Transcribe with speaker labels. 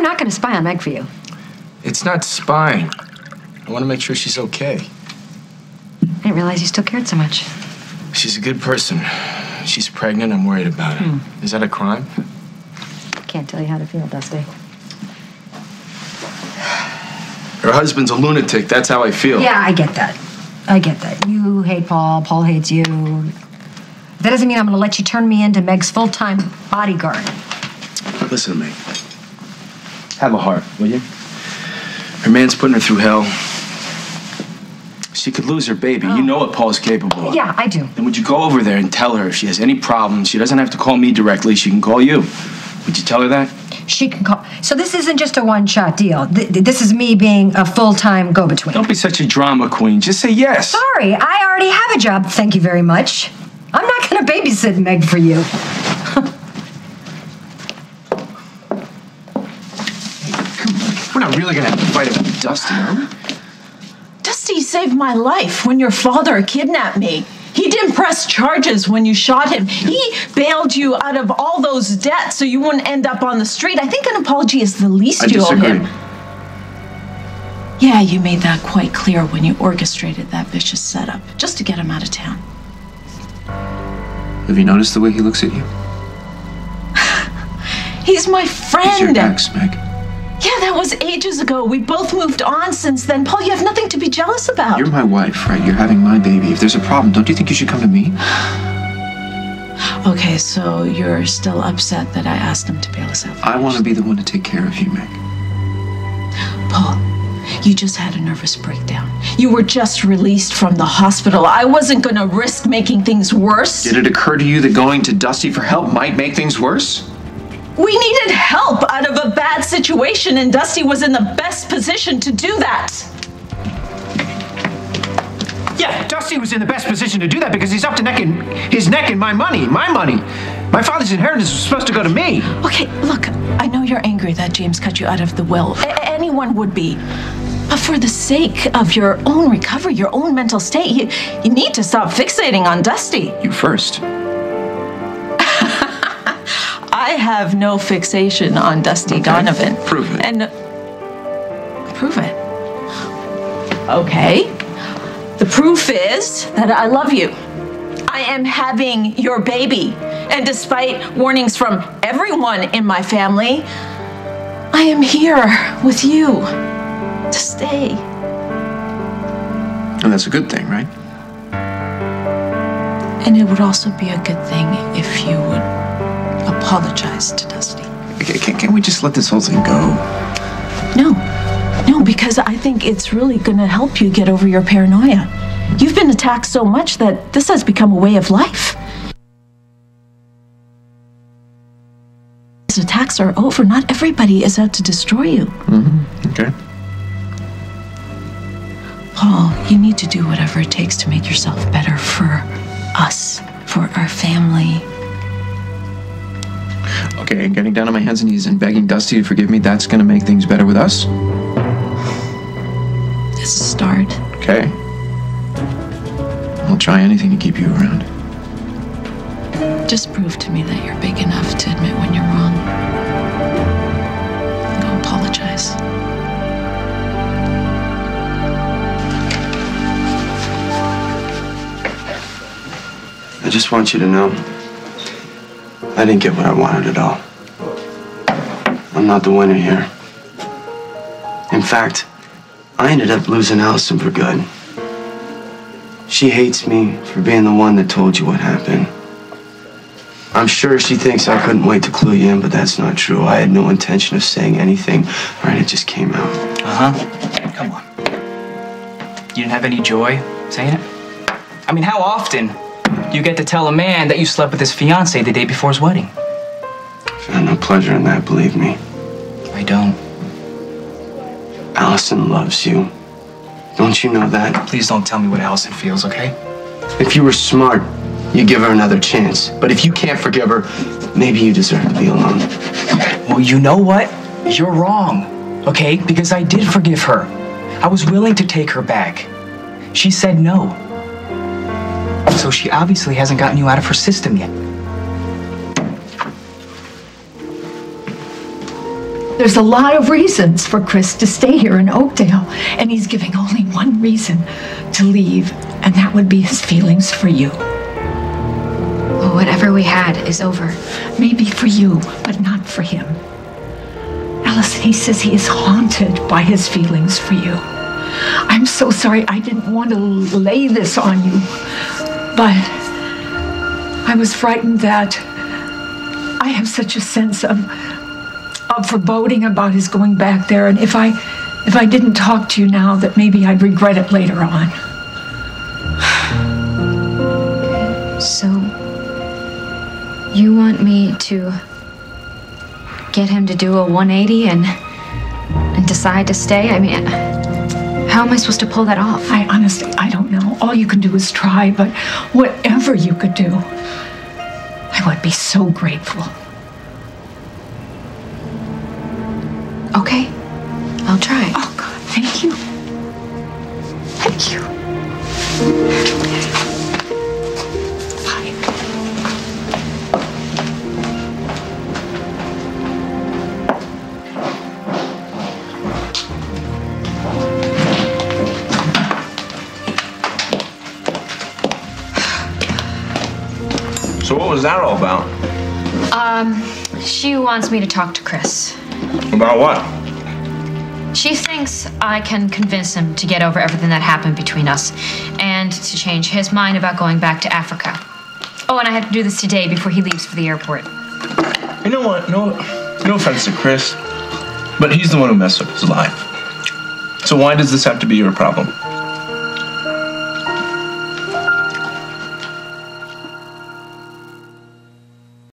Speaker 1: I'm not going to spy on Meg for you.
Speaker 2: It's not spying. I want to make sure she's okay.
Speaker 1: I didn't realize you still cared so much.
Speaker 2: She's a good person. She's pregnant. I'm worried about her. Is that a crime?
Speaker 1: Can't tell you how to feel, Dusty.
Speaker 2: Her husband's a lunatic. That's how I feel.
Speaker 1: Yeah, I get that. I get that. You hate Paul. Paul hates you. That doesn't mean I'm going to let you turn me into Meg's full-time bodyguard.
Speaker 2: Listen to me. Have a heart, will you? Her man's putting her through hell. She could lose her baby. You know what Paul's capable of.
Speaker 1: Yeah, I do.
Speaker 2: Then would you go over there and tell her if she has any problems? She doesn't have to call me directly. She can call you. Would you tell her that?
Speaker 1: She can call. So this isn't just a one-shot deal. This is me being a full-time go-between.
Speaker 2: Don't be such a drama queen. Just say yes.
Speaker 1: Sorry, I already have a job. Thank you very much. I'm not going to babysit Meg for you.
Speaker 2: We're not really going to have to fight about Dusty, are we?
Speaker 3: Dusty saved my life when your father kidnapped me. He didn't press charges when you shot him. He bailed you out of all those debts so you wouldn't end up on the street. I think an apology is the least you owe him. Yeah, you made that quite clear when you orchestrated that vicious setup, just to get him out of town.
Speaker 4: Have you noticed the way he looks at you?
Speaker 3: He's my friend.
Speaker 4: He's your ex, Meg.
Speaker 3: Yeah, that was ages ago. We both moved on since then. Paul, you have nothing to be jealous about.
Speaker 4: You're my wife, right? You're having my baby. If there's a problem, don't you think you should come to me?
Speaker 3: Okay, so you're still upset that I asked him to bail us out first.
Speaker 4: I want to be the one to take care of you, Meg.
Speaker 3: Paul, you just had a nervous breakdown. You were just released from the hospital. I wasn't going to risk making things worse.
Speaker 4: Did it occur to you that going to Dusty for help might make things worse?
Speaker 3: We needed help out of a bad situation, and Dusty was in the best position to do that.
Speaker 5: Yeah, Dusty was in the best position to do that because he's up to his neck in my money. My money. My father's inheritance was supposed to go to me.
Speaker 3: Okay, look, I know you're angry that James cut you out of the will. Anyone would be. But for the sake of your own recovery, your own mental state, you need to stop fixating on Dusty.
Speaker 4: You first.
Speaker 3: I have no fixation on Dusty Donovan.
Speaker 4: Prove it.
Speaker 3: And prove it. Okay. The proof is that I love you. I am having your baby. And despite warnings from everyone in my family, I am here with you to stay.
Speaker 4: And that's a good thing, right?
Speaker 3: And it would also be a good thing if you would apologize to Dusty.
Speaker 4: Can't we just let this whole thing go?
Speaker 3: No, because I think it's really gonna help you get over your paranoia. You've been attacked so much that this has become a way of life. As attacks are over, not everybody is out to destroy you.
Speaker 4: Okay.
Speaker 3: Paul, you need to do whatever it takes to make yourself better for us, for our family.
Speaker 4: Okay, and getting down on my hands and knees and begging Dusty to forgive me, that's gonna make things better with us?
Speaker 3: It's a start.
Speaker 4: Okay. I'll try anything to keep you around.
Speaker 3: Just prove to me that you're big enough to admit when you're wrong. Go apologize.
Speaker 6: I just want you to know, I didn't get what I wanted at all. I'm not the winner here. In fact, I ended up losing Alison for good. She hates me for being the one that told you what happened. I'm sure she thinks I couldn't wait to clue you in, but that's not true. I had no intention of saying anything, right? It just came out.
Speaker 7: Come on. You didn't have any joy saying it? I mean, how often do you get to tell a man that you slept with his fiancée the day before his wedding?
Speaker 6: I found no pleasure in that, believe me.
Speaker 7: I don't.
Speaker 6: Alison loves you. Don't you know that?
Speaker 7: Please don't tell me what Alison feels, okay?
Speaker 6: If you were smart, you'd give her another chance. But if you can't forgive her, maybe you deserve to be alone.
Speaker 7: Well, you know what? You're wrong, okay? Because I did forgive her. I was willing to take her back. She said no. So she obviously hasn't gotten you out of her system yet.
Speaker 8: There's a lot of reasons for Chris to stay here in Oakdale, and he's giving only one reason to leave, and that would be his feelings for you.
Speaker 1: Well, whatever we had is over.
Speaker 8: Maybe for you, but not for him. Alison, he says he is haunted by his feelings for you. I'm so sorry, I didn't want to lay this on you, but I was frightened that I have such a sense of foreboding about his going back there, and if I didn't talk to you now, that maybe I'd regret it later on.
Speaker 1: So, you want me to get him to do a 180 and decide to stay? I mean, how am I supposed to pull that off?
Speaker 8: I don't know. All you can do is try, but whatever you could do, I would be so grateful.
Speaker 1: Okay, I'll try.
Speaker 8: Oh, God, thank you. Thank you. Bye.
Speaker 9: So what was that all about?
Speaker 1: She wants me to talk to Chris.
Speaker 9: About what?
Speaker 1: She thinks I can convince him to get over everything that happened between us and to change his mind about going back to Africa. Oh, and I have to do this today before he leaves for the airport.
Speaker 9: You know what? No offense to Chris, but he's the one who messed up his life. So why does this have to be your problem?